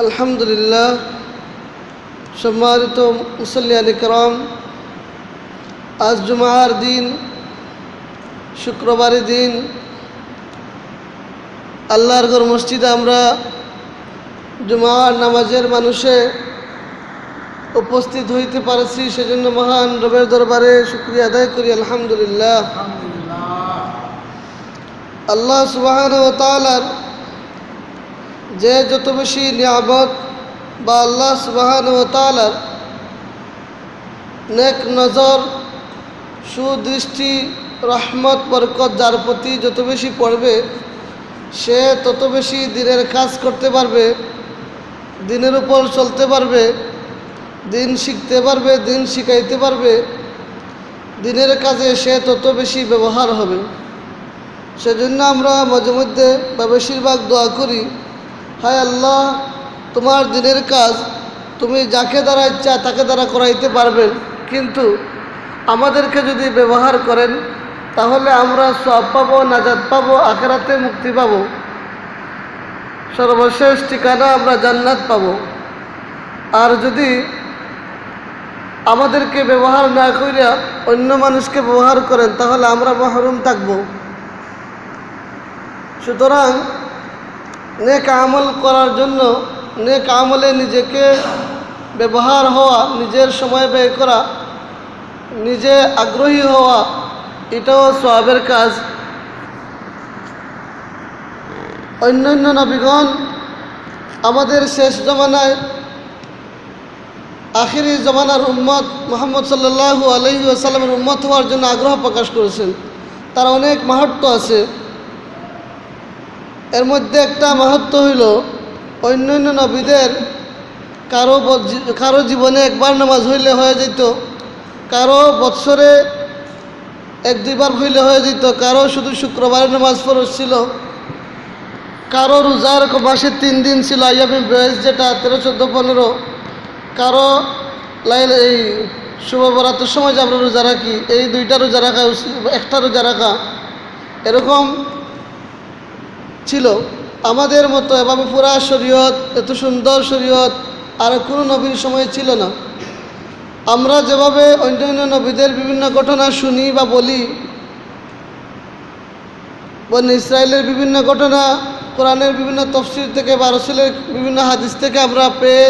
আলহামদুলিল্লাহ। সম্মানিত মুসল্লিয়ান কিরাম, আজ জুমার দিন, শুক্রবারের দিন আল্লাহর ঘর মসজিদে আমরা জুমার নামাজের মানুষে উপস্থিত হইতে পারছি, সেজন্য মহান রবের দরবারে শুকরিয়া আদায় করি। আলহামদুলিল্লাহ। আল্লাহ সুবহানাহু ওয়া তাআলার যে যত বেশি নিয়ামত বা আল্লাহ সুবহানাহু ওয়া তাআলার নেক নজর, সুদৃষ্টি, রহমত, বরকত যার প্রতি যত বেশি পড়বে সে তত বেশি দিনের কাজ করতে পারবে, দিনের উপর চলতে পারবে, দিন শিখতে পারবে, দিন শিখাইতে পারবে, দিনের কাজে সে তত বেশি ব্যবহার হবে। সেজন্য আমরা মাঝে মধ্যে বা বেশিরভাগ দোয়া করি, হায় আল্লাহ, তোমার দিনের কাজ তুমি যাকে দ্বারা ইচ্ছা তাকে দ্বারা করাইতে পারবেন, কিন্তু আমাদেরকে যদি ব্যবহার করেন তাহলে আমরা সওয়াব পাবো, নাজাত পাবো, আখিরাতে মুক্তি পাবো, সর্বশেষ ঠিকানা আমরা জান্নাত পাবো। আর যদি আমাদেরকে ব্যবহার না করিয়া অন্য মানুষকে ব্যবহার করেন তাহলে আমরা মাহরুম থাকব। সুতরাং নেক আমল করার জন্য, নেক আমলে নিজেকে ব্যবহার হওয়া, নিজের সময় ব্যয় করা, নিজে আগ্রহী হওয়া, এটাও সওয়াবের কাজ। অন্যান্য নবীগণ আমাদের শেষ জমানায় আখিরি জমানার উম্মত মুহাম্মদ সাল্লাল্লাহু আলাইহি ওয়াসাল্লামের উম্মত হওয়ার জন্য আগ্রহ প্রকাশ করেছেন। তার অনেক মাহাত্ম্য আছে। এর মধ্যে একটা মাহাত্ম্য হইল, অন্যান্য নবীদের কারো জীবনে একবার নামাজ হইলে হয়ে যেত, কারো বৎসরে এক দুইবার হইলে হয়ে যেত, কারো শুধু শুক্রবারে নামাজ ফরজ ছিল, কারো রোজার মাসে 3 দিন ছিল, আইয়ামে বেজ যেটা 13, 14, 15, কারো এই শুভ বরাতের সময় যে আমরা রোজা রাখি, এই 2টা রোজা রাখা, একটা রোজা রাখা, এরকম ছিল। আমাদের মতো এভাবে পুরা শরীয়ত, এত সুন্দর শরীয়ত আর কোনো নবীর সময় ছিল না। আমরা যেভাবে অন্যান্য নবীদের বিভিন্ন ঘটনা শুনি বা বলি, বনি ইসরায়েলের বিভিন্ন ঘটনা কোরআনের বিভিন্ন তফসির থেকে বা রাসূলের বিভিন্ন হাদিস থেকে আমরা পেয়ে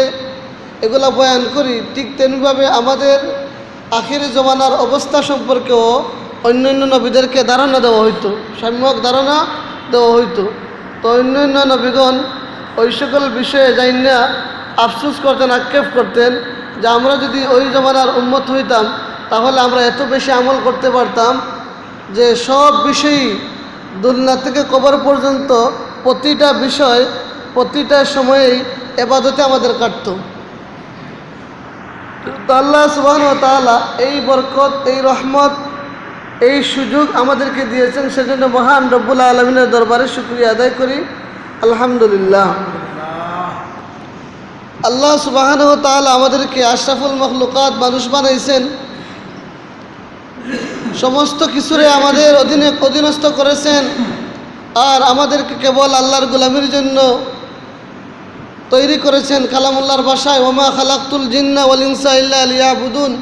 এগুলা বয়ান করি, ঠিক তেমনিভাবে আমাদের আখিরি জমানার অবস্থা সম্পর্কেও অন্যান্য নবীদেরকে ধারণা দেওয়া হইতো, সম্যক ধারণা দেওয়া হইতো। তো অন্যান্য নবীগণ ওই সকল বিষয়ে যাই না আফসোস করতেন, আক্ষেপ করতেন যে আমরা যদি ওই জমানার উম্মত হইতাম তাহলে আমরা এত বেশি আমল করতে পারতাম যে সব বিষয়ই, দুনিয়া থেকে কবর পর্যন্ত প্রতিটা বিষয়, প্রতিটা সময়েই ইবাদতে আমাদের কাটত। তো আল্লাহ সুবহানাহু ওয়া তাআলা এই বরকত, এই রহমত, এই সুযোগ আমাদেরকে দিয়েছেন, সেজন্য মহান রব্বুল আলামিনের দরবারে শুকরিয়া আদায় করি। আলহামদুলিল্লাহ। আল্লাহ সুবহানাহু ওয়া তাআলা আমাদেরকে আশরাফুল মখলুকাত মানুষ বানাইছেন, সমস্ত কিছুরে আমাদের অধীনস্থ করেছেন, আর আমাদেরকে কেবল আল্লাহর গোলামির জন্য তৈরি করেছেন। কালামুল্লাহর ভাষায়, ওমা খালাকতুল জিন্না ওয়াল ইনসা ইল্লা লিয়াবুদুন,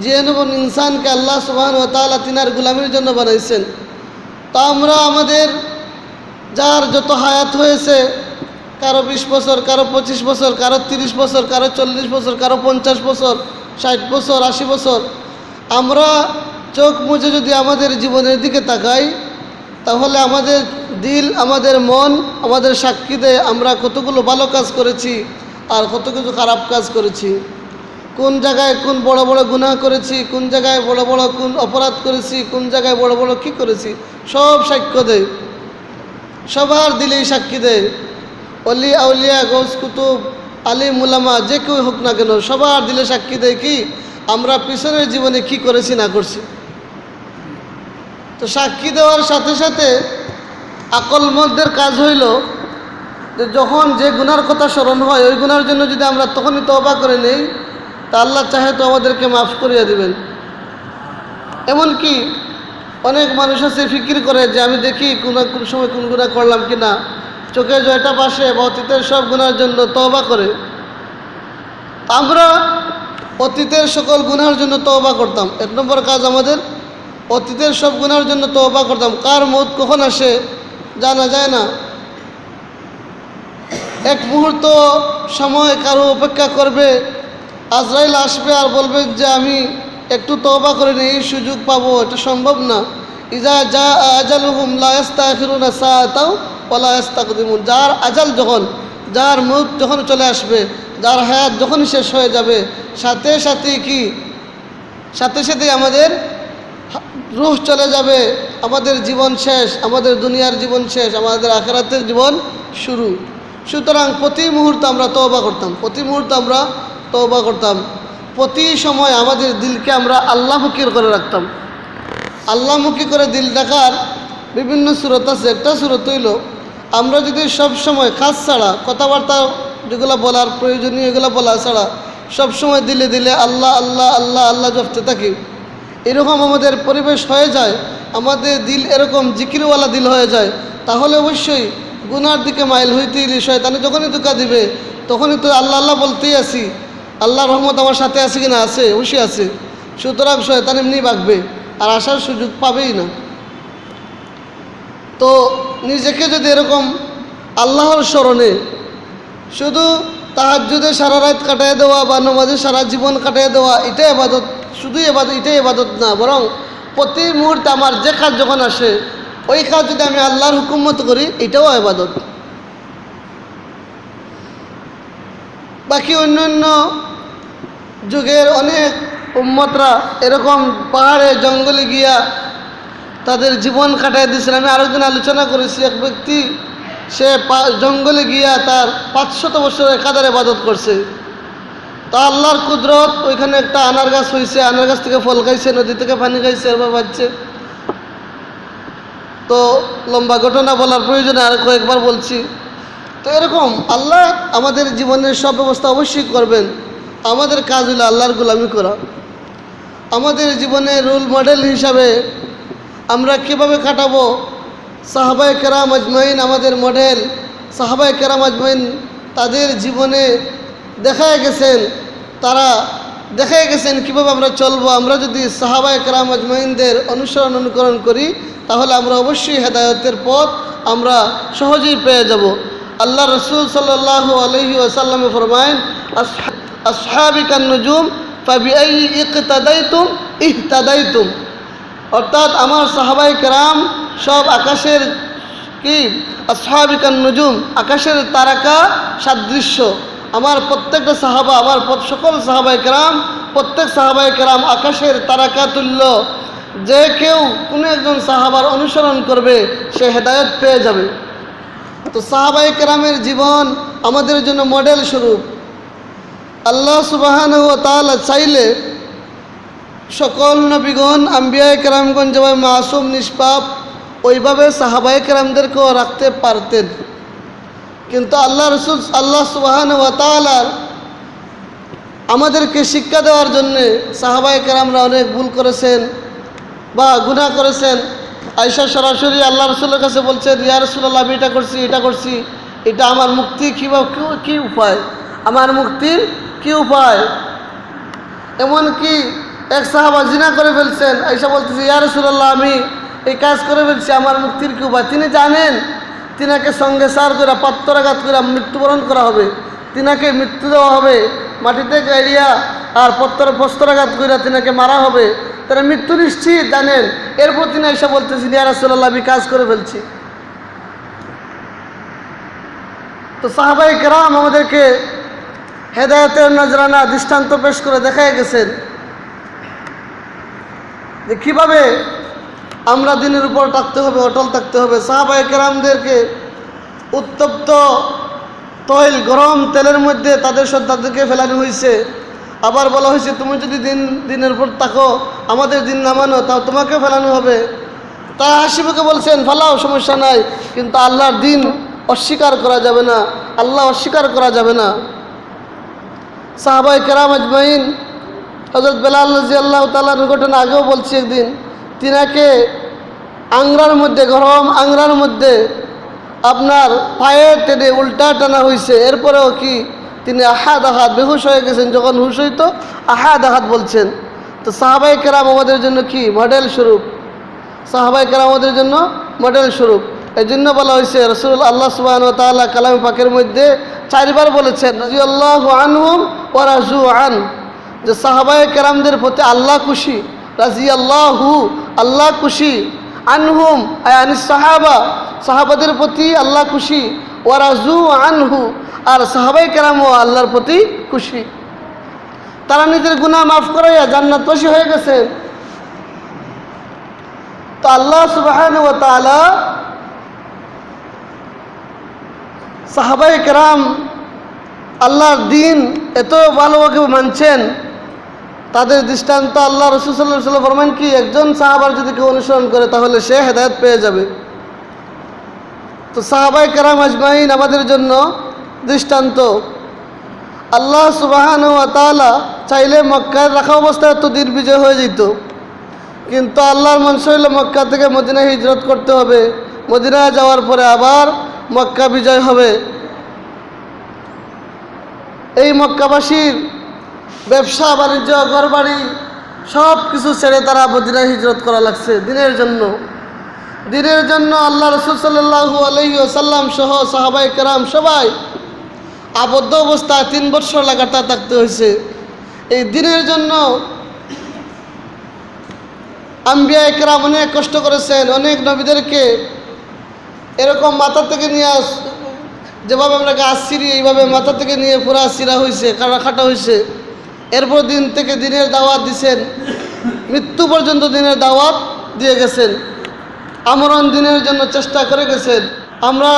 জিন এবং ইনসানকে আল্লাহ সুবহানাহু ওয়া তাআলা তিনার গোলামির জন্য বানাইছেন। তো আমরা আমাদের যার যত হায়াত হয়েছে, কারো 20 বছর, কারো 25 বছর, কারো 30 বছর, কারো 40 বছর, কারো 50 বছর, 60 বছর, 80 বছর, আমরা চোখ মুছে যদি আমাদের জীবনের দিকে তাকাই তাহলে আমাদের দিল, আমাদের মন আমাদের সাক্ষী দেয় আমরা কতগুলো ভালো কাজ করেছি আর কত কিছু খারাপ কাজ করেছি, কোন জায়গায় কোন বড় বড় গুনাহ করেছি, কোন জায়গায় বড় বড় কোন অপরাধ করেছি, কোন জায়গায় বড় বড় কী করেছি, সব সাক্ষ্য দেয়, সবার দিলেই সাক্ষী দেয়। অলি আউলিয়া, গৌস কুতুব, আলিম উলামা যে কেউ হোক না কেন, সবার দিলে সাক্ষী দেয় কি আমরা পিছনের জীবনে কি করেছি না করছি। তো সাক্ষী দেওয়ার সাথে সাথে আকলমন্দের কাজ হইল যে যখন যে গুনার কথা স্মরণ হয় ওই গুনার জন্য যদি আমরা তখনই তওবা করে নেই তা আল্লাহ চাহে তো আমাদেরকে মাফ করিয়ে দিবেন। এমনকি অনেক মানুষ আছে ফিকির করে যে আমি দেখি কোন সময় কোন গুনাহ করলাম কি না, চোখে জয়টা পাশে বা অতীতের সব গুনার জন্য তওবা করে। আমরা অতীতের সকল গুনার জন্য তওবা করতাম। এক নম্বর কাজ আমাদের অতীতের সব গুনার জন্য তওবা করতাম। কার মৌত কখন আসে জানা যায় না। এক মুহূর্ত সময় কারো অপেক্ষা করবে, আজরাইল আসবে আর বলবে যে আমি একটু তওবা করে নিই, এই সুযোগ পাবো, এটা সম্ভব না। ইজা জা আজালুহুম লা ইস্তাখিরুনা সাআতাও ওয়া লা ইস্তাকদিমুন। যার আজাল যখন, যার মৌত যখন চলে আসবে, যার হায়াত যখন শেষ হয়ে যাবে, সাথে সাথে কি, সাথে সাথে আমাদের রূহ চলে যাবে, আমাদের জীবন শেষ, আমাদের দুনিয়ার জীবন শেষ, আমাদের আখিরাতের জীবন শুরু। সুতরাং প্রতি মুহূর্তে আমরা তওবা করতাম, প্রতি মুহূর্তে আমরা তওবা করতাম। প্রতি সময় আমাদের দিলকে আমরা আল্লাহমুখী করে রাখতাম। আল্লাহমুখী করে দিল রাখার বিভিন্ন সূরত আছে। একটা সূরত হইল আমরা যদি সব সময় কাজ ছাড়া, কথাবার্তা যেগুলো বলার প্রয়োজনীয় এগুলো বলা ছাড়া সব সময় দিলে দিলে আল্লাহ আল্লাহ আল্লাহ আল্লাহ জপতে থাকি, এরকম আমাদের পরিবেশ হয়ে যায়, আমাদের দিল এরকম জিকিরওয়ালা দিল হয়ে যায়, তাহলে অবশ্যই গুনার দিকে মাইল হইতেই শয়তানে যখনই ধোঁকা দিবে তখনই তো আল্লাহ আল্লাহ বলতেই আসি, আল্লাহ রহমত আমার সাথে আছে কিনা, আছে, অবশ্যই আছে। সুতরাং শয়তান এমনি বাঁকবে আর আসার সুযোগ পাবেই না। তো নিজেকে যদি এরকম আল্লাহর স্মরণে, শুধু তাহাজ্জুদে সারা রাত কাটায় দেওয়া বা নামাজে সারা জীবন কাটায় দেওয়া এটাই ইবাদত, শুধু ইবাদত, এটাই ইবাদত না, বরং প্রতি মুহূর্তে আমার যে কাজ যখন আসে ওই কাজ যদি আমি আল্লাহর হুকুম মতো করি এটাও ইবাদত। বাকি অন্যান্য যুগের অনেক উম্মতরা এরকম পাহাড়ে জঙ্গলে গিয়া তাদের জীবন কাটায় দিয়েছিল। আমি আরেকদিন আলোচনা করেছি, এক ব্যক্তি সে জঙ্গলে গিয়া তার 500 বছর একাধারে ইবাদত করছে। তা আল্লাহর কুদরত, ওইখানে একটা আনার গাছ হয়েছে, আনার গাছ থেকে ফল খাইছে, নদী থেকে পানি খাইছে, এবার বাজছে। তো লম্বা ঘটনা বলার প্রয়োজনে আর কয়েকবার বলছি। তো এরকম আল্লাহ আমাদের জীবনের সব ব্যবস্থা অবশ্যই করবেন। আমাদের কাজ হলো আল্লাহর গোলামি করা। আমাদের জীবনে রোল মডেল হিসাবে আমরা কীভাবে কাটাবো, সাহাবায়ে কেরাম আজমাইন আমাদের মডেল। সাহাবায়ে কেরাম আজমাইন তাদের জীবনে দেখায় গেছেন, তারা দেখায় গেছেন কীভাবে আমরা চলবো। আমরা যদি সাহাবায়ে কেরাম আজমাইনদের অনুসরণ অনুকরণ করি তাহলে আমরা অবশ্যই হেদায়েতের পথ আমরা সহজেই পেয়ে যাব। আল্লাহ রসুল সাল্লাল্লাহু আলাইহি ওয়াসাল্লামে ফরমায়েন, আসহাবি কান নুজুম ফাবিআইয়ি ইকতাদাইতুম ইহতাদাইতুম। অর্থাৎ আমার সাহাবায়ে কেরাম সব আকাশের কি, আসহাবি কান নুজুম, আকাশের তারকা সাদৃশ্য। আমার প্রত্যেকটা সাহাবা, আমার সকল সাহাবায়ে কেরাম, প্রত্যেক সাহাবায়ে কেরাম আকাশের তারকা তুল্য। যে কেউ কোনো একজন সাহাবার অনুসরণ করবে সে হেদায়েত পেয়ে যাবে। তো সাহাবায়ে কেরামের জীবন আমাদের জন্য মডেল স্বরূপ। আল্লাহ সুবহানাহু ওয়া তাআলা চাইলে সকল নবীগণ, আম্বিয়ায়ে কেরামগণ যেভাবে মাসুম নিষ্পাপ, ওইভাবে সাহাবায়ে কেরামদেরকেও রাখতে পারতেন। কিন্তু আল্লাহ রসুল, আল্লাহ সুবহানাহু ওয়া তাআলা আমাদেরকে শিক্ষা দেওয়ার জন্যে সাহাবায়ে কেরামরা অনেক ভুল করেছেন বা গুনাহ করেছেন। আয়েশা সরাসরি আল্লাহ রসুলের কাছে বলছেন, ইয়া রাসূলুল্লাহ, আমি এটা করছি, এটা করছি, এটা আমার মুক্তি কীভাবে, কী উপায়, আমার মুক্তির কী উপায়। এমনকি এক সাহাবা জিনা করে ফেলছেন, আয়েশা বলতেছে, ইয়া রাসূলুল্লাহ, আমি এই কাজ করে ফেলছি, আমার মুক্তির কী উপায়। তিনি জানেন তিনাকে সঙ্গে সার করে পাত্তরাঘাত করে মৃত্যুবরণ করা হবে, তিনাকে মৃত্যু দেওয়া হবে, মাটিতে গাড়িয়া আর পস্তরাঘাত করে তিনাকে মারা হবে, তারা মৃত্যু নিশ্চিত জানেন। এরপর তিনি এসে বলতেছেন, ইয়া রাসূলুল্লাহ, আমি কাজ করে ফেলছি। তো সাহাবায়ে কেরাম আমাদেরকে হেদায়েতের নজরানা দৃষ্টান্ত পেশ করে দেখায় গেছেন যে কীভাবে আমরা দিনের উপর থাকতে হবে, অটল থাকতে হবে। সাহাবায়ে কেরামদেরকে উত্তপ্ত তৈল, গরম তেলের মধ্যে তাদের সন্তানদেরকে ফেলানো হয়েছে। আবার বলা হয়েছে, তুমি যদি দিনের উপর থাকো, আমাদের দিন না মানো, তাও তোমাকে ফেলানো হবে। তারা হাসিমুখে বলছেন, ফালাও, সমস্যা নাই, কিন্তু আল্লাহর দিন অস্বীকার করা যাবে না, আল্লাহ অস্বীকার করা যাবে না। সাহাবায়ে কেরাম আজমাইন, হযরত বেলাল রাদিয়াল্লাহু তাআলার ঘটনা আগেও বলছি একদিন, তিনাকে আংরার মধ্যে, গরম আংরার মধ্যে আপনার পায়ে টেনে উল্টা টানা হয়েছে, এরপরেও কি তিনি আহাদ আহাদ বেহুশ হয়ে গেছেন। যখন হুশ হইতো আহাদ আহাদ বলছেন। তো সাহাবাই কেরাম আমাদের জন্য কি মডেল স্বরূপ, সাহাবাই কেরাম আমাদের জন্য মডেল স্বরূপ। এই জন্য বলা হয়েছে রসুল আল্লাহ সুবহানাহু ওয়া তাআলা কালাম পাকের মধ্যে 4 বার বলেছেন রাদিয়াল্লাহু আনহুম ওয়া রাজু আন, যে সাহাবাই কেরামদের প্রতি আল্লাহ খুশি, রাদিয়াল্লাহু আল্লাহ খুশি, আনহুম আনিস সাহাবা সাহাবাদের প্রতি আল্লাহ খুশি, ওয়া রাজু আনহু আর সাহাবাই কেরামও আল্লাহর প্রতি খুশি। তারা নিজের গুনাহ মাফ করাইয়া জান্নাতবাসী হয়ে গেছেন। তো আল্লাহ সুবহানাহু ওয়া তাআলা সাহাবাই কেরাম আল্লাহর দিন এত ভালোভাবে মানছেন, তাদের দৃষ্টান্ত আল্লাহ রাসূল সাল্লাল্লাহু আলাইহি ওয়াসাল্লাম ফরমান কি একজন সাহাবার যদি কেউ অনুসরণ করে তাহলে সে হেদায়েত পেয়ে যাবে। তো সাহাবাই কেরাম আজমাইন আমাদের জন্য দৃষ্টান্ত। আল্লাহ সুবহানাহু ওয়া তাআলা চাইলে মক্কায় রাখা অবস্থায় তো দিন বিজয় হয়ে যেত, কিন্তু আল্লাহর মনসা হইল মক্কা থেকে মদিনায় হিজরত করতে হবে, মদিনায় যাওয়ার পরে আবার মক্কা বিজয় হবে। এই মক্কাবাসীর ব্যবসা বাণিজ্য ঘরবাড়ি সব কিছু ছেড়ে তারা মদিনায় হিজরত করা লাগছে দিনের জন্য। দিনের জন্য আল্লাহ রাসূল সাল্লাল্লাহু আলাইহি ওয়াসাল্লাম সহ সাহাবায়ে কেরাম সবাই আবদ্ধ অবস্থায় 3 বছর লাগাতার থাকতে হয়েছে এই দিনের জন্য। আম্বিয়া কেরাম অনেক কষ্ট করেছেন, অনেক নবীদেরকে এরকম মাথা থেকে নিয়ে যেভাবে আমরা গাছ ছিঁড়ি এইভাবে মাথা থেকে নিয়ে পুরা ছিঁড়া হয়েছে, কাটা হয়েছে। এরপর দিন থেকে দিনের দাওয়াত দিছেন, মৃত্যু পর্যন্ত দিনের দাওয়াত দিয়ে গেছেন, আমরণ দিনের জন্য চেষ্টা করে গেছেন। আমরা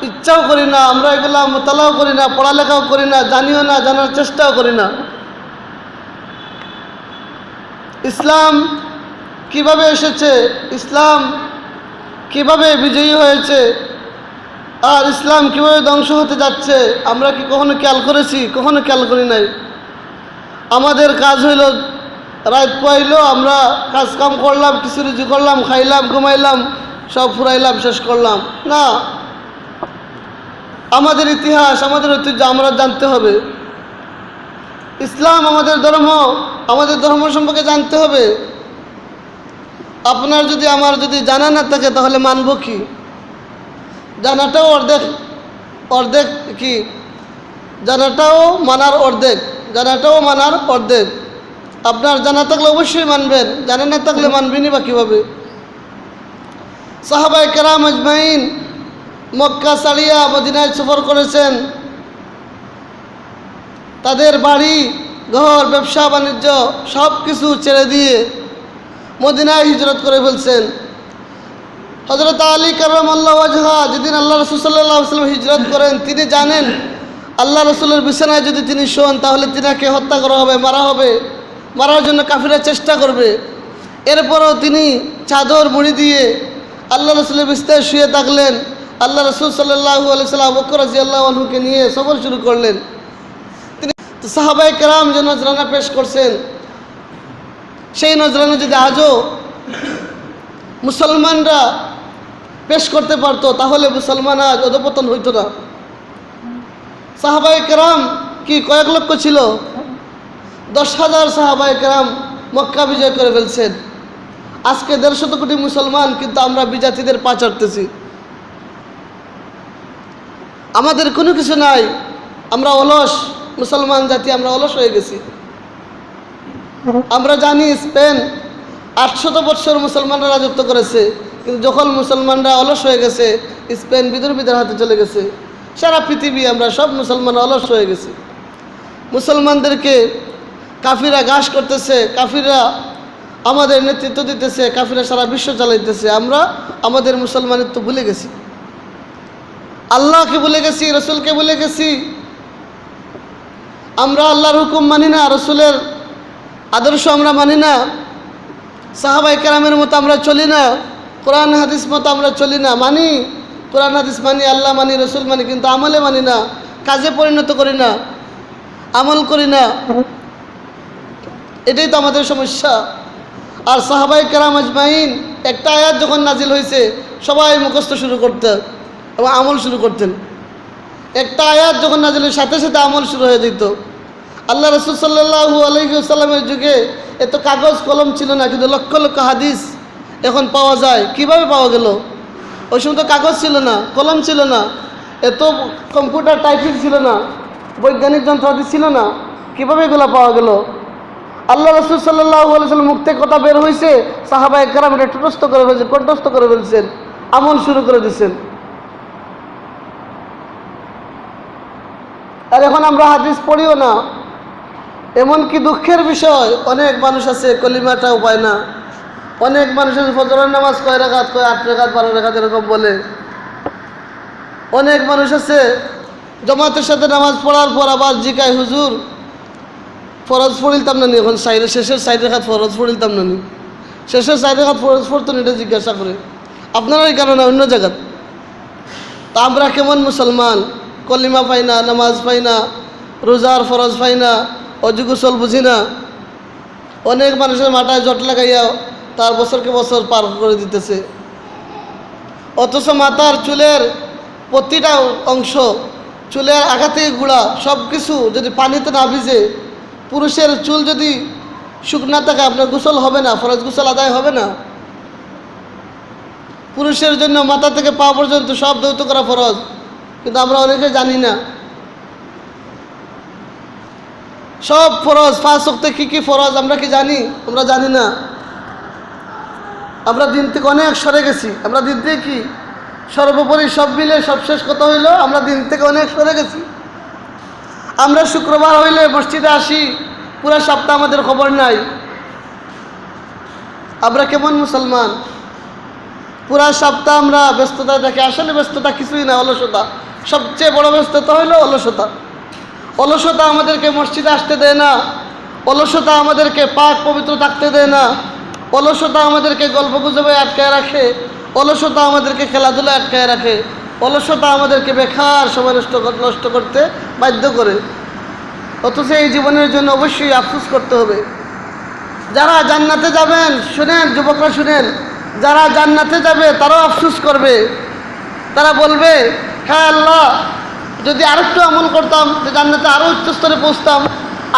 ইচ্ছাও করি না, আমরা এগুলা মোতালাও করি না, পড়ালেখাও করি না, জানিও না, জানার চেষ্টাও করি না। ইসলাম কিভাবে এসেছে, ইসলাম কিভাবে বিজয়ী হয়েছে, আর ইসলাম কিভাবে ধ্বংস হতে যাচ্ছে আমরা কি কখনো খেয়াল করেছি? কখনো খেয়াল করি নাই। আমাদের কাজ হইল রাত পাইল, আমরা কাজ কাম করলাম, কিছু রুজি করলাম, খাইলাম, ঘুমাইলাম, সব ফুরাইলাম, শেষ করলাম না। আমাদের ইতিহাস, আমাদের ঐতিহ্য আমরা জানতে হবে। ইসলাম আমাদের ধর্ম সম্পর্কে জানতে হবে। আপনার যদি আমার যদি জানা না থাকে তাহলে মানব কি? জানাটাও অর্ধেক কি, জানাটাও মানার অর্ধেক। আপনার জানা থাকলে অবশ্যই মানবেন, জানা না থাকলে মানবেনই বা কীভাবে? সাহাবায়ে কেরাম আজমাইন মক্কা ছাড়িয়া মদিনায় সফর করেছেন, তাদের বাড়ি ঘর ব্যবসা বাণিজ্য সব কিছু ছেড়ে দিয়ে মদিনায় হিজরত করে ফেলছেন। হযরত আলী কাররামাল্লাহু ওয়াজহা যেদিন আল্লাহ রাসূল সাল্লাল্লাহু আলাইহি ওয়াসাল্লাম হিজরত করেন, তিনি জানেন আল্লাহ রাসূলের বিছানায় যদি তিনি শোন তাহলে তিনাকে হত্যা করা হবে, মারার জন্য কাফিররা চেষ্টা করবে। এরপরও তিনি চাদর মুড়ি দিয়ে আল্লাহ রাসূলের বিছানায় শুয়ে থাকলেন। আল্লাহ রাসূল সাল্লাল্লাহু আলাইহি ওয়াসাল্লাম আবু বকর রাদিয়াল্লাহু আনহুকে নিয়ে সফর শুরু করলেন। তিনি সাহাবায়ে কেরাম যে নজরানা পেশ করছেন, সেই নজরানা যদি আজও মুসলমানরা পেশ করতে পারতো তাহলে মুসলমান আজ অধঃপতন হইতো না। সাহাবায়ে কেরাম কি কয়েক লক্ষ ছিল? 10,000 সাহাবায়ে কেরাম মক্কা বিজয় করে ফেলছেন। আজকে 150 কোটি মুসলমান, কিন্তু আমরা বিজাতিদের পা চাটতেছি। আমাদের কোনো কিছু নাই, আমরা অলস মুসলমান জাতি, আমরা অলস হয়ে গেছি। আমরা জানি স্পেন 800 বছর মুসলমানরা রাজত্ব করেছে, কিন্তু যখন মুসলমানরা অলস হয়ে গেছে স্পেন বিদ্রোহীদের হাতে চলে গেছে। সারা পৃথিবী আমরা সব মুসলমান অলস হয়ে গেছি। মুসলমানদেরকে কাফিরা ঘাস করতেছে, কাফিরা আমাদের নেতৃত্ব দিতেছে, কাফিরা সারা বিশ্ব চালাইতেছে। আমরা আমাদের মুসলমানিত্ব ভুলে গেছি, আল্লাহকে ভুলে গেছি, রসুলকে ভুলে গেছি। আমরা আল্লাহর হুকুম মানি না, রসুলের আদর্শ আমরা মানি না, সাহাবায়ে কেরামের মতো আমরা চলি না, কোরআন হাদিস মতো আমরা চলি না। মানি কোরআন হাদিস মানি, আল্লাহ মানি, রসুল মানি, কিন্তু আমলে মানি না, কাজে পরিণত করি না, আমল করি না। এটাই তো আমাদের সমস্যা। আর সাহাবায়ে কেরাম আজমাইন একটা আয়াত যখন নাজিল হয়েছে সবাই মুখস্থ শুরু করতে, এবং আমল শুরু করতেন। একটা আয়াত যখন নাজিলের সাথে সাথে আমল শুরু হয়ে যেত। আল্লাহ রাসূল সাল্লাল্লাহু আলাইহি ওয়াসাল্লামের যুগে এত কাগজ কলম ছিল না, কিন্তু লক্ষ লক্ষ হাদিস এখন পাওয়া যায়। কিভাবে পাওয়া গেল? ওই সময় তো কাগজ ছিল না, কলম ছিল না, এত কম্পিউটার টাইপিং ছিল না, বৈজ্ঞানিক যন্ত্রপাতি ছিল না, কিভাবে এগুলো পাওয়া গেল? আল্লাহ রাসূল সাল্লাল্লাহু আলাইহি ওয়াসাল্লাম মুখ থেকে কথা বের হয়েছে, সাহাবায়ে কেরাম এটা ঠোঁটস্থ করে ফেলছেন, কণ্ঠস্থ করে ফেলছেন, আমল শুরু করে দিয়েছেন। আর এখন আমরা হাদিস পড়িও না। এমনকি দুঃখের বিষয়, অনেক মানুষ আছে কলিমাটাও পায় না। অনেক মানুষ আছে ফজরের নামাজ কয় রাকাত, কয় 8 রাকাত 12 রাকাত এরকম বলে। অনেক মানুষ আছে জামাতের সাথে নামাজ পড়ার পর আবার জিকায়, হুজুর ফরজ পড়িলতাম না নি, এখন শেষের 4 রাকাত ফরজ পড়িলতাম না নি, শেষের 4 রাকাত ফরজ পড়তেন, এটা জিজ্ঞাসা করে। আপনারা এই কারণে অন্য জায়গা। তা আমরা কেমন মুসলমান? কলিমা পাই না, নামাজ পাই না, রোজার ফরজ পাই না, অজু গোসল বুঝি না। অনেক মানুষের মাথায় জট লাগাইয়া তার বছরকে বছর পার করে দিতেছে। অথচ মাথার চুলের প্রতিটা অংশ, চুলের আগা থেকে গুঁড়া সব কিছু যদি পানিতে না ভিজে, পুরুষের চুল যদি শুকনা থাকে আপনার গোসল হবে না, ফরজ গোসল আদায় হবে না। পুরুষের জন্য মাথা থেকে পা পর্যন্ত সব ধৌত করা ফরজ, কিন্তু আমরা অনেকে জানি না। সব ফরজ 5 ওয়াক্তে কী কী ফরজ আমরা কি জানি? আমরা জানি না। আমরা দিন থেকে অনেক সরে গেছি। আমরা দিন থেকে কি সর্বোপরি সব মিলে সবশেষ কথা হইল আমরা দিন থেকে অনেক সরে গেছি। আমরা শুক্রবার হইলে মসজিদে আসি, পুরো সপ্তাহ আমাদের খবর নাই। আমরা কেমন মুসলমান? পুরা সপ্তাহ আমরা ব্যস্ততা দেখি। আসলে ব্যস্ততা কিছুই না, অলসতা। সবচেয়ে বড় ব্যস্ততা হইল অলসতা। অলসতা আমাদেরকে মসজিদে আসতে দেয় না, অলসতা আমাদেরকে পাক পবিত্র থাকতে দেয় না, অলসতা আমাদেরকে গল্প গুজবে আটকায় রাখে, অলসতা আমাদেরকে খেলাধুলা আটকায় রাখে, অলসতা আমাদেরকে বেকার সময় নষ্ট করতে বাধ্য করে। অথচ এই জীবনের জন্য অবশ্যই আফসোস করতে হবে। যারা জান্নাতে যাবেন, শুনেন যুবকরা শুনেন, যারা জান্নাতে যাবে তারাও আফসোস করবে। তারা বলবে, হ্যাঁ আল্লাহ, যদি আরেকটু আমল করতাম জান্নাতে আরও উচ্চ স্তরে পৌঁছতাম,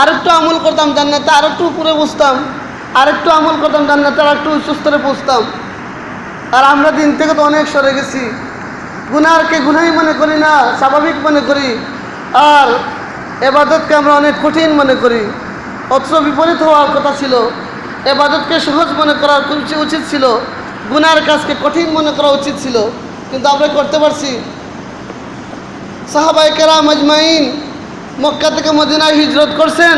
আরেকটু আমল করতাম জান্নাতে আরেকটু উপরে পৌঁছতাম, আরেকটু আমল করতাম জান্নাতে আরেকটু উচ্চ স্তরে পৌঁছতাম। আর আমরা দিন থেকে তো অনেক সরে গেছি। গুনাহকে গুনাহই মনে করি না, স্বাভাবিক মনে করি। আর এবাদতকে আমরা অনেক কঠিন মনে করি। অথচ বিপরীত হওয়ার কথা ছিল। এবাদতকে সহজ মনে করার উচিত ছিল, গুনার কাজকে কঠিন মনে করা উচিত ছিল, কিন্তু আমরা করতে পারছি। সাহাবায়ে কেরাম আজমাইন মক্কা থেকে মদিনায় হিজরত করছেন,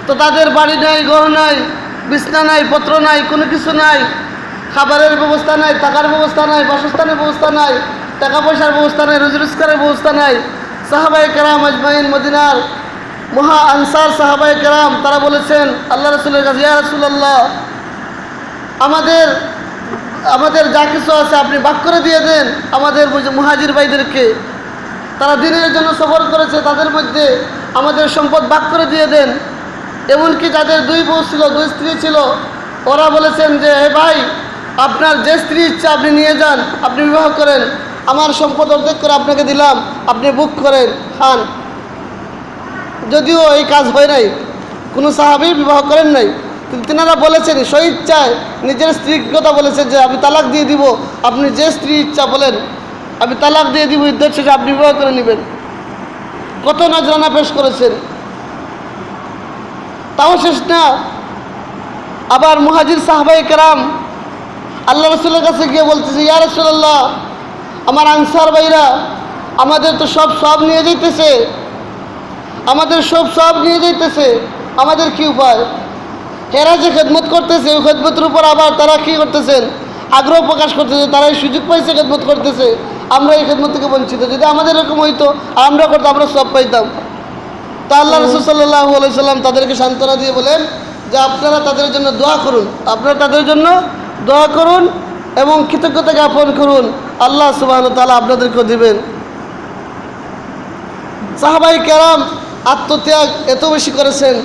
তো তাদের বাড়ি নাই, ঘর নাই, বিছনা নাই, পত্র নাই, কোনো কিছু নাই, খাবারের ব্যবস্থা নাই, থাকার ব্যবস্থা নাই, বাসস্থানের ব্যবস্থা নাই, টাকা পয়সার ব্যবস্থা নাই, রুজি রোজগারের ব্যবস্থা নাই। সাহাবায়ে কেরাম আজমাইন মদিনার মহা আনসার সাহাবায়ে কেরাম তারা বলেছেন আল্লাহ রাসূলের কাছে, ইয়া রাসূলুল্লাহ, আমাদের যা কিছু আছে আপনি ভাগ করে দিয়ে দেন আমাদের মুহাজির ভাইদেরকে। তারা দিনের জন্য সফর করেছে, তাদের মধ্যে আমাদের সম্পদ ভাগ করে দিয়ে দেন। এমনকি যাদের 2 বউ ছিল, 2 স্ত্রী ছিল, ওরা বলেছেন যে, হে ভাই, আপনার যে স্ত্রী ইচ্ছা আপনি নিয়ে যান, আপনি বিবাহ করেন, আমার সম্পদ অর্ধেক করে আপনাকে দিলাম, আপনি বুক করেন, খান। যদিও এই কাজ হয় নাই, কোনো সাহাবী বিবাহ করেন নাই, কিন্তু তিনারা বলেছেন স্বইচ্ছায় নিজের স্ত্রীর কথা বলেছেন যে আমি তালাক দিয়ে দিব, আপনি যে স্ত্রী ইচ্ছা বলেন আমি তালাক দিয়ে দিব, ইদ্যত শেষে আপনি বিবাহ করে নেবেন। কত নজরানা পেশ করেছেন, তাও শেষ না। আবার মুহাজির সাহাবায়ে কেরাম আল্লাহ রাসূলের কাছে গিয়ে বলতেছে, ইয়া রাসূলুল্লাহ, আমার আনসার ভাইরা আমাদের তো সব নিয়ে যাইতেছে, আমাদের সব নিয়ে যাইতেছে, আমাদের কি উপায়? এরা যে খেদমত করতেছে ওই খেদমতের উপর আবার তারা কী করতেছেন? আগ্রহ প্রকাশ করতেছে, তারা এই সুযোগ পাইছে খেদমত করতেছে, আমরা এই খেদমত থেকে বঞ্চিত। যদি আমাদের এরকম হইতো আমরা করতাম, আমরা সব পাইতাম। তা আল্লাহ রাসূল সাল্লাল্লাহু আলাইহি সাল্লাম তাদেরকে সান্ত্বনা দিয়ে বলেন যে আপনারা তাদের জন্য দোয়া করুন, আপনারা তাদের জন্য দোয়া করুন এবং কৃতজ্ঞতা জ্ঞাপন করুন, আল্লাহ সুবহানাহু ওয়া তাআলা আপনাদেরকেও দিবেন। সাহাবায়ে কেরাম আত্মত্যাগ এত বেশি করেছেন,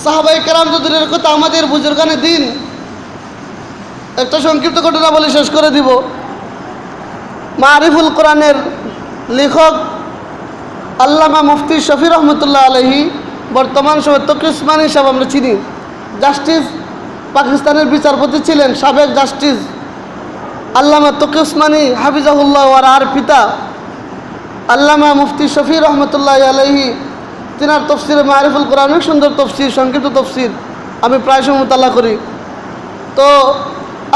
সাহাবায়ে কেরাম তো দূরের কথা, আমাদের বুজুর্গানে দিন একটা সংক্ষিপ্ত ঘটনা বলে শেষ করে দিব। মারিফুল কোরআনের লেখক আল্লামা মুফতি শফি রহমতুল্লাহ আলহী, বর্তমান সময় তকি উসমানী সাহেব আমরা চিনি, জাস্টিস পাকিস্তানের বিচারপতি ছিলেন, সাবেক জাস্টিস আল্লামা তকি উসমানী হাফিজাহুল্লাহ আর পিতা আল্লামা মুফতি শফি রহমতুল্লাহ আলহী, তিনার তফসিরে মারিফুল কোরআন অনেক সুন্দর তফসির, সংক্ষিপ্ত তফসির আমি প্রায় সময় মুতাল্লা করি। তো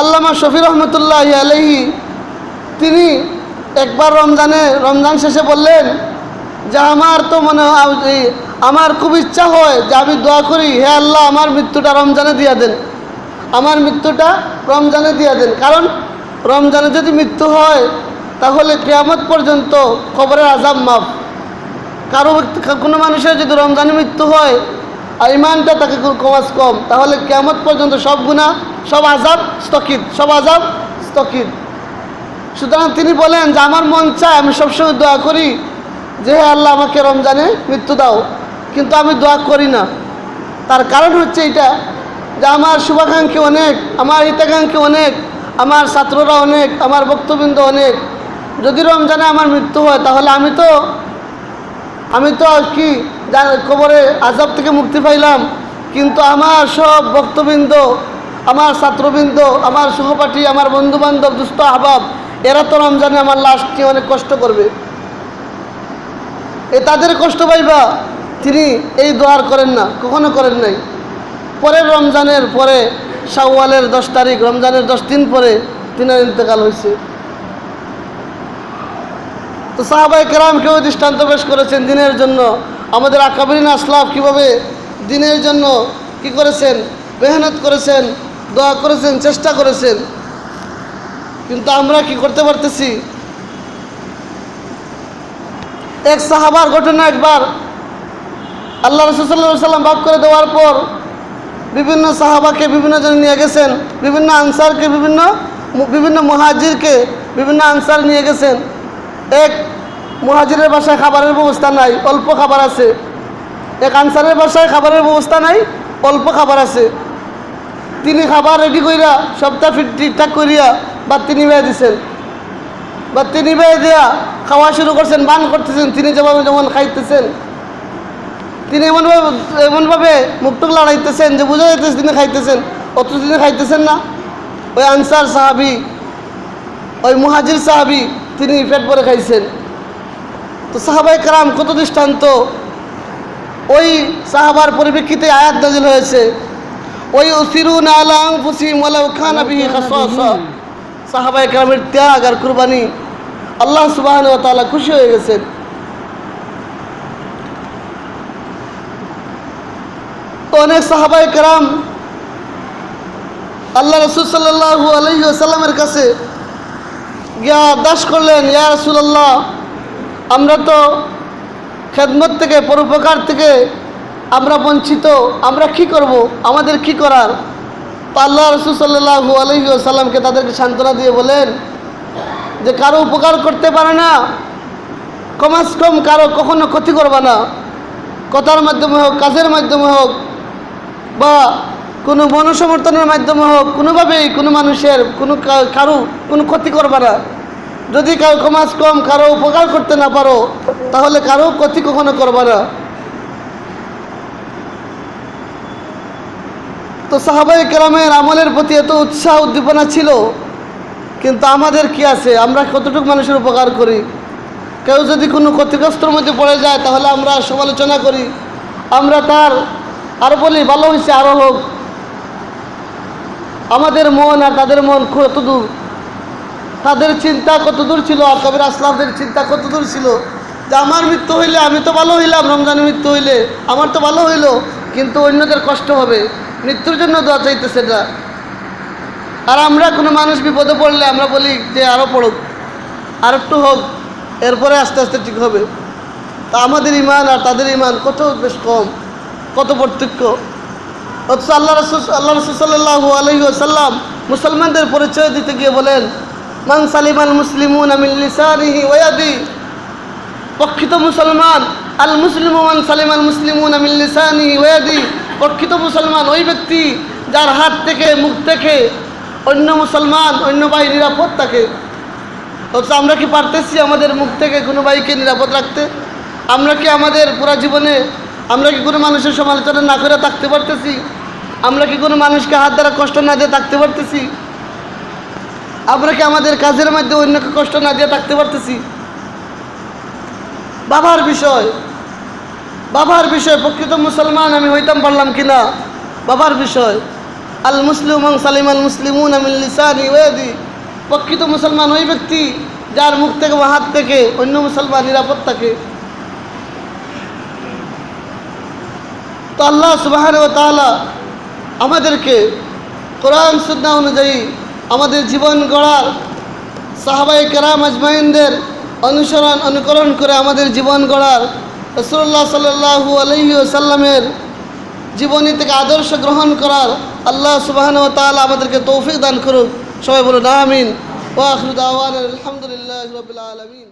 আল্লামা শফি রহমতুল্লাহ আলহী তিনি একবার রমজান শেষে বললেন যে আমার তো মনে হয়, আমার খুব ইচ্ছা হয় যে আমি দোয়া করি, হে আল্লাহ আমার মৃত্যুটা রমজানে দিয়া দেন, আমার মৃত্যুটা রমজানে দিয়া দেন। কারণ রমজানে যদি মৃত্যু হয় তাহলে কিয়ামত পর্যন্ত কবরের আযাব মাফ। কোনো মানুষের যদি রমজানে মৃত্যু হয় আর ইমানটা তাকে কমাস কম, তাহলে কিয়ামত পর্যন্ত সব গুনাহ, সব আযাব স্থগিত। সুতরাং তিনি বলেন যে আমার মন চায় আমি সবসময় দোয়া করি যে হে আল্লাহ আমাকে রমজানে মৃত্যু দাও, কিন্তু আমি দোয়া করি না। তার কারণ হচ্ছে এটা যে আমার শুভাকাঙ্ক্ষী অনেক, আমার হিতাকাঙ্ক্ষী অনেক, আমার ছাত্ররা অনেক, আমার ভক্তবৃন্দ অনেক। যদি রমজানে আমার মৃত্যু হয় তাহলে আমি তো আর কি কবরে আযাব থেকে মুক্তি পাইলাম, কিন্তু আমার সব ভক্তবৃন্দ, আমার ছাত্রবৃন্দ, আমার সহপাঠী, আমার বন্ধুবান্ধব, দুস্থ আহবাব, এরা তো রমজানে আমার লাশকে অনেক কষ্ট করবে, তাদের কষ্ট পাইবা। তিনি এই দোয়ার করেন না, কখনো করেন নাই। পরের রমজানের পরে শাওয়ালের 10 তারিখ, রমজানের 10 দিন পরে তিনার ইন্তেকাল হয়েছে। তো সাহাবায়ে কেরাম কেউ দৃষ্টান্ত পেশ করেছেন দিনের জন্য, আমাদের আকাবিরিন আসলাফ কীভাবে দিনের জন্য কি করেছেন, মেহনত করেছেন, দোয়া করেছেন, চেষ্টা করেছেন। কিন্তু আমরা কি করতে পারতেছি? এক সাহাবার ঘটনা, একবার আল্লাহ রাসূল সাল্লাল্লাহু আলাইহি ওয়াসাল্লাম ভাগ করে দেওয়ার পর বিভিন্ন সাহাবাকে বিভিন্ন জনে নিয়ে গেছেন, বিভিন্ন আনসারকে, বিভিন্ন মুহাজিরকে বিভিন্ন আনসার নিয়ে গেছেন। এক মুহাজিরের বাসায় খাবারের ব্যবস্থা নাই, অল্প খাবার আছে। এক আনসারের বাসায় খাবারের ব্যবস্থা নাই, অল্প খাবার আছে। তিনি খাবার রেডি কইরা সবটা ঠিকঠাক করিয়া বাতি নিভাই দিছেন, বাতি নিভাই দিয়া খাওয়া শুরু করছেন, বান করতেছেন। তিনি যেমন খাইতেছেন, তিনি এমনভাবে মুখটুক লড়াইতেছেন যে বোঝা যাইতেছে তিনি খাইতেছেন, অথচ তিনি খাইতেছেন না। ওই আনসার সাহাবি, ওই মুহাজির সাহাবি, তিনি পেট ভরে খাইছেন। তো সাহাবায়ে কেরাম কত দৃষ্টান্ত। ওই সাহাবার পরিপ্রেক্ষিতে আয়াত নাযিল হয়েছে, ওই উসিরুনা আলা আনফুসিহিম ওয়ালাউ কানা বিহি খাসাসা। সাহাবায়ে কেরামের ত্যাগ আর কুরবানি আল্লাহ সুবহানাহু ওয়া তাআলা খুশি হয়ে গেছেন। তো অনেক সাহাবায়ে কেরাম আল্লাহ রাসূল সাল্লাল্লাহু আলাইহি ওয়াসাল্লামের কাছে গিয়া আরদাস করলেন, ইয়া রাসূলুল্লাহ, আমরা তো খেদমত থেকে, পরোপকার থেকে আমরা বঞ্চিত, আমরা কি করব, আমাদের কি করার? তো আল্লাহ রাসূল সাল্লাল্লাহু আলাইহি ওয়াসাল্লামকে তাদেরকে সান্ত্বনা দিয়ে বলেন যে কারো উপকার করতে পারে না, কমাস কম কারো কখনো ক্ষতি করবা না। কথার মাধ্যমে হোক, কাজের মাধ্যমে হোক, বা কোনো মনসমর্থনের মাধ্যমে হোক, কোনোভাবেই কোনো মানুষের কারো কোনো ক্ষতি করবা না। যদি কমাস কম কারো উপকার করতে না পারো তাহলে কারো ক্ষতি কখনো করবা না। তো সাহাবায়ে কেরামের আমলের প্রতি এত উৎসাহ উদ্দীপনা ছিল, কিন্তু আমাদের কি আছে? আমরা কতটুকু মানুষের উপকার করি? কেউ যদি কোনো ক্ষতিগ্রস্তর মধ্যে পড়ে যায় তাহলে আমরা সমালোচনা করি, আমরা তার আরও বলি ভালো হয়েছে, আরও হোক। আমাদের মন আর তাদের মন কত দূর, তাদের চিন্তা কত দূর ছিল, আর কবির আসলাফদের চিন্তা কত দূর ছিল যে আমার মৃত্যু হইলে আমি তো ভালো হইলাম, রমজানের মৃত্যু হইলে আমার তো ভালো হইল, কিন্তু অন্যদের কষ্ট হবে, মৃত্যুর জন্য দোয়া চাইতেছে না। আর আমরা কোনো মানুষ বিপদে পড়লে আমরা বলি যে আরও পড়ুক, আর একটু হোক, এরপরে আস্তে আস্তে ঠিক হবে। তা আমাদের ইমান আর তাদের ইমান কত বেশ কম, কত পার্থক্য। অথচ আল্লাহ রাসূল সাল্লাল্লাহু আলাইহি ওয়াসাল্লাম মুসলমানদের পরিচয় দিতে গিয়ে বলেন, মান সালিমাল মুসলিমুনা মিন লিসানিহি ওয়া ইয়াদিহি। প্রকৃত মুসলমান, আল মুসলিমু মান সালিমাল মুসলিমুনা মিন লিসানিহি ওয়া ইয়াদিহি। প্রকৃত মুসলমান ওই ব্যক্তি যার হাত থেকে, মুখ থেকে, অন্য মুসলমান অন্য ভাই নিরাপদ থাকে, অথচ আমরা কি পারতেছি আমাদের মুখ থেকে কোনো ভাইকে নিরাপদ রাখতে? আমরা কি আমাদের পুরা জীবনে আমরা কি কোনো মানুষের সমালোচনা না করে থাকতে পারতেছি? আমরা কি কোনো মানুষকে হাত দ্বারা কষ্ট না দিয়ে থাকতে পারতেছি? আমরা কি আমাদের কাজের মধ্যে অন্যকে কষ্ট না দিয়ে থাকতে পারতেছি? বাবার বিষয় প্রকৃত মুসলমান আমি হইতাম পারলাম কিনা বাবার বিষয়। আল মুসলিম সালিম আল মুসলিমুন মিন লিসানি ওয়া ইয়াদি, প্রকৃত মুসলমান ওই ব্যক্তি যার মুখ থেকে বা হাত থেকে অন্য মুসলমান নিরাপদ থাকে। তো আল্লাহ সুবহানাহু ওয়া তাআলা আমাদেরকে কোরআন সুন্নাহ অনুযায়ী আমাদের জীবন গড়ার, সাহাবায়ে কেরাম আজমাইনদের অনুকরণ করে আমাদের জীবন গড়ার, রাসূলুল্লাহ সাল্লাল্লাহু আলাইহি ওয়াসাল্লামের জীবনী থেকে আদর্শ গ্রহণ করার আল্লাহ সুবহানাহু ওয়া তাআলা আমাদেরকে তৌফিক দান করুন। সবাই বলুন আমিন। ওয়া আখিরু দাওয়ানা আলহামদুলিল্লাহি রাব্বিল আলামিন।